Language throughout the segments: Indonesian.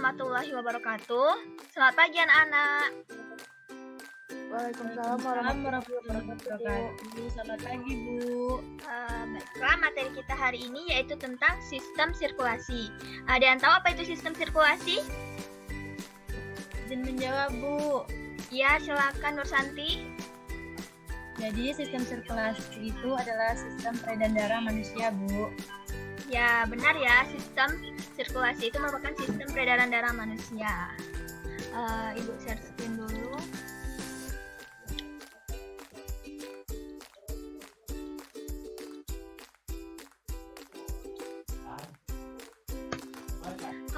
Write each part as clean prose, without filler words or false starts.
warahmatullahi wabarakatuh. Selamat pagi anak-anak. Waalaikumsalam warahmatullahi wabarakatuh. Selamat pagi, Bu. Baiklah, materi kita hari ini yaitu tentang sistem sirkulasi. Ada yang tahu apa itu sistem sirkulasi? Izin menjawab, Bu. Ya, silakan Nur Santi. Jadi, sistem sirkulasi itu adalah sistem peredaran darah manusia, Bu. Ya, benar ya, sistem sirkulasi itu merupakan sistem peredaran darah manusia. Ibu share screen dulu.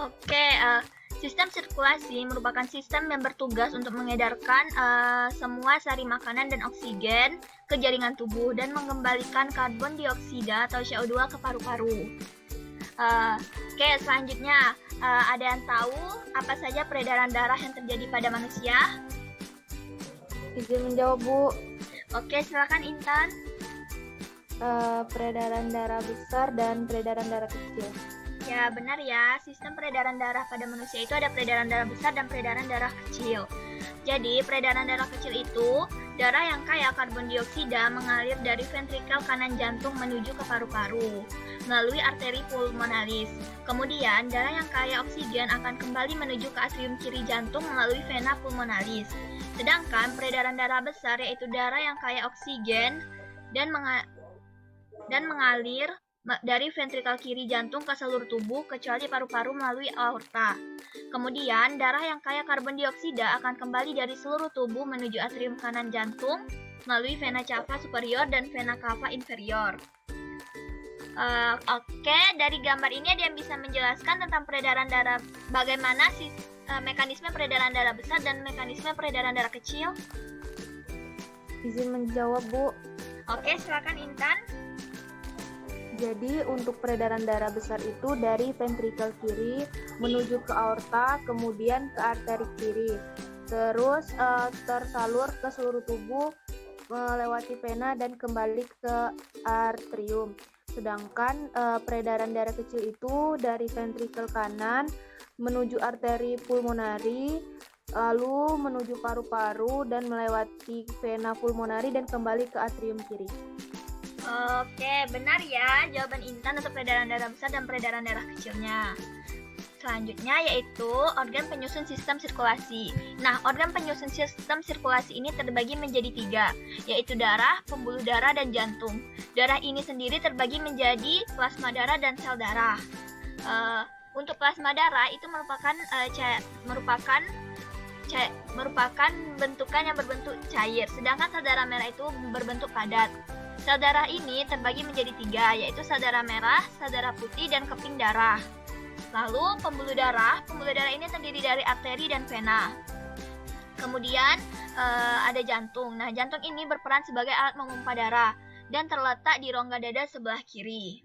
Oke, sistem sirkulasi merupakan sistem yang bertugas untuk mengedarkan semua sari makanan dan oksigen ke jaringan tubuh dan mengembalikan karbon dioksida atau CO2 ke paru-paru. Oke, selanjutnya ada yang tahu apa saja peredaran darah yang terjadi pada manusia? Izin menjawab, Bu. Oke, silakan Intan. Peredaran darah besar dan peredaran darah kecil. Ya, benar ya. Sistem peredaran darah pada manusia itu ada peredaran darah besar dan peredaran darah kecil. Jadi, peredaran darah kecil itu darah yang kaya karbon dioksida mengalir dari ventrikel kanan jantung menuju ke paru-paru melalui arteri pulmonalis. Kemudian, darah yang kaya oksigen akan kembali menuju ke atrium kiri jantung melalui vena pulmonalis. Sedangkan peredaran darah besar yaitu darah yang kaya oksigen dan mengalir dari ventrikel kiri jantung ke seluruh tubuh kecuali paru-paru melalui aorta. Kemudian, darah yang kaya karbon dioksida akan kembali dari seluruh tubuh menuju atrium kanan jantung melalui vena cava superior dan vena cava inferior. Oke, dari gambar ini ada yang bisa menjelaskan tentang peredaran darah, bagaimana mekanisme peredaran darah besar dan mekanisme peredaran darah kecil? Izin menjawab, Bu. Oke, silakan Intan. Jadi untuk peredaran darah besar itu dari ventrikel kiri menuju ke aorta, kemudian ke arteri kiri, terus tersalur ke seluruh tubuh melewati vena dan kembali ke arterium. Sedangkan peredaran darah kecil itu dari ventrikel kanan menuju arteri pulmonari, lalu menuju paru-paru dan melewati vena pulmonari dan kembali ke atrium kiri. Oke, benar ya jawaban Intan untuk peredaran darah besar dan peredaran darah kecilnya. Selanjutnya yaitu organ penyusun sistem sirkulasi. Nah, organ penyusun sistem sirkulasi ini terbagi menjadi 3, yaitu darah, pembuluh darah, dan jantung. Darah ini sendiri terbagi menjadi plasma darah dan sel darah. Untuk plasma darah itu merupakan bentukan yang berbentuk cair, sedangkan sel darah merah itu berbentuk padat. Sel darah ini terbagi menjadi 3, yaitu sel darah merah, sel darah putih, dan keping darah. Lalu pembuluh darah ini terdiri dari arteri dan vena. Kemudian ada jantung. Nah, jantung ini berperan sebagai alat memompa darah dan terletak di rongga dada sebelah kiri.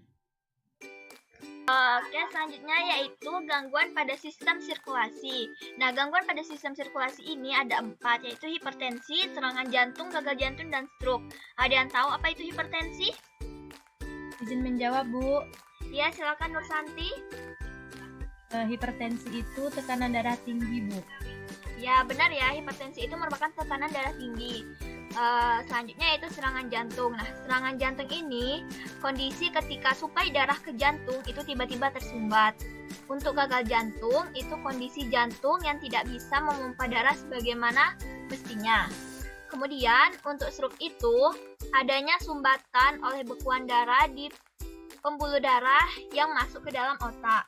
Oke, selanjutnya yaitu gangguan pada sistem sirkulasi. Nah, gangguan pada sistem sirkulasi ini ada 4, yaitu hipertensi, serangan jantung, gagal jantung, dan stroke. Ada yang tahu apa itu hipertensi? Izin menjawab, Bu. Ya, silakan Nur Santi. Hipertensi itu tekanan darah tinggi, Bu. Ya, benar ya, hipertensi itu merupakan tekanan darah tinggi. Selanjutnya yaitu serangan jantung. Nah, serangan jantung ini kondisi ketika suplai darah ke jantung itu tiba-tiba tersumbat. Untuk gagal jantung itu kondisi jantung yang tidak bisa memompa darah sebagaimana mestinya. Kemudian untuk stroke itu adanya sumbatan oleh bekuan darah di pembuluh darah yang masuk ke dalam otak.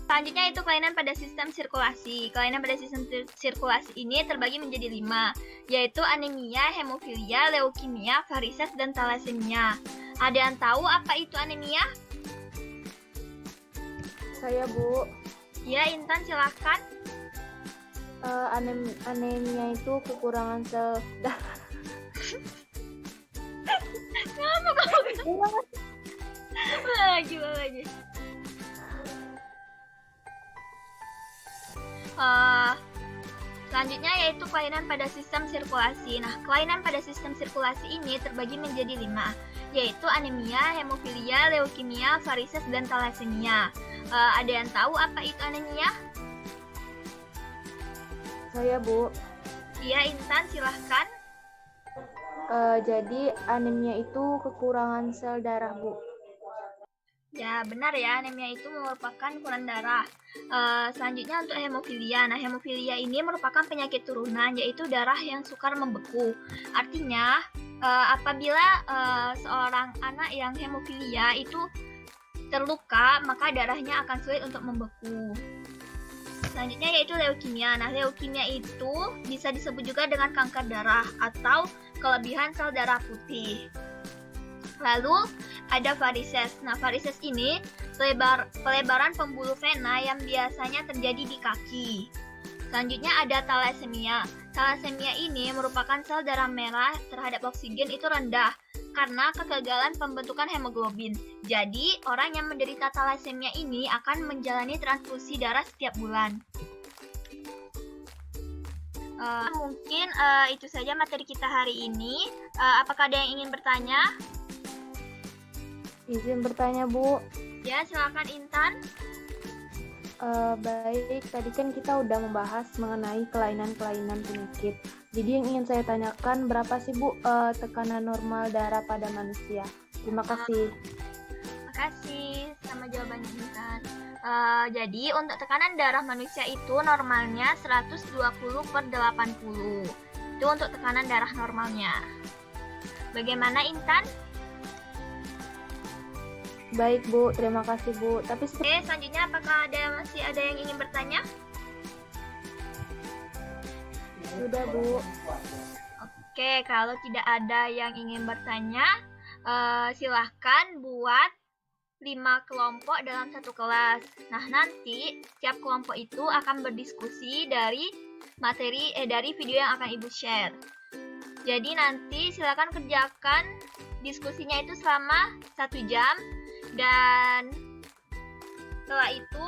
Selanjutnya itu kelainan pada sistem sirkulasi. Kelainan pada sistem sirkulasi ini terbagi menjadi 5, yaitu anemia, hemofilia, leukemia, varises, dan thalassemia. Ada yang tahu apa itu anemia? Saya, Bu. Ya, Intan silahkan. Anemia itu kekurangan sel darah. Kenapa kamu? Lagi. Selanjutnya yaitu kelainan pada sistem sirkulasi. Nah, kelainan pada sistem sirkulasi ini terbagi menjadi 5, yaitu anemia, hemofilia, leukemia, varises, dan thalassemia. Ada yang tahu apa itu anemia? Saya, Bu. Iya, Intan, silahkan. Jadi anemia itu kekurangan sel darah, Bu. Ya, benar ya, anemia itu merupakan kurang darah. Selanjutnya untuk hemofilia. Nah, hemofilia ini merupakan penyakit turunan, yaitu darah yang sukar membeku. Artinya, apabila seorang anak yang hemofilia itu terluka, maka darahnya akan sulit untuk membeku. Selanjutnya yaitu leukemia. Nah, leukemia itu bisa disebut juga dengan kanker darah atau kelebihan sel darah putih. Lalu ada varises. Nah, varises ini pelebaran pembuluh vena yang biasanya terjadi di kaki. Selanjutnya ada thalassemia. Thalassemia ini merupakan sel darah merah terhadap oksigen itu rendah karena kegagalan pembentukan hemoglobin. Jadi, orang yang menderita thalassemia ini akan menjalani transfusi darah setiap bulan. Mungkin itu saja materi kita hari ini. Apakah ada yang ingin bertanya? Izin bertanya, Bu. Ya, silakan Intan. Baik, tadi kan kita udah membahas mengenai kelainan-kelainan penyakit. Jadi yang ingin saya tanyakan, berapa sih, Bu, tekanan normal darah pada manusia? Terima kasih. Terima kasih sama jawabannya Intan. Jadi untuk tekanan darah manusia itu normalnya 120/80. Itu untuk tekanan darah normalnya. Bagaimana Intan? Baik, Bu. Terima kasih, Bu. Tapi Oke, selanjutnya apakah masih ada yang ingin bertanya? sudah, Bu. Oke, kalau tidak ada yang ingin bertanya, silahkan buat 5 kelompok dalam satu kelas. Nah, nanti setiap kelompok itu akan berdiskusi dari dari video yang akan Ibu share. Jadi nanti silakan kerjakan diskusinya itu selama 1 jam. Dan setelah itu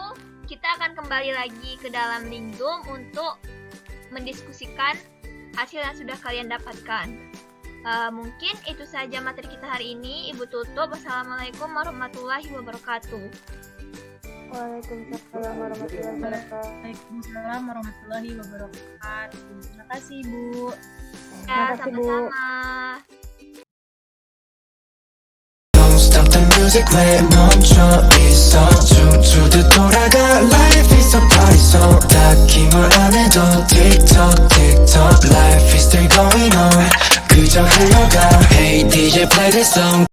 kita akan kembali lagi ke dalam link Zoom untuk mendiskusikan hasil yang sudah kalian dapatkan. Mungkin itu saja materi kita hari ini. Ibu tutup. Wassalamualaikum warahmatullahi wabarakatuh. Waalaikumsalam warahmatullahi wabarakatuh. Waalaikumsalam warahmatullahi wabarakatuh. Terima kasih, Bu. Ya, Terima kasih, Bu. sama-sama. Stop the music 왜 멈춰 있어 춤추듯 돌아가 Life is a party song 딱히 뭘 안 해도 TikTok TikTok Life is still going on 그저 흘러가 Hey DJ play this song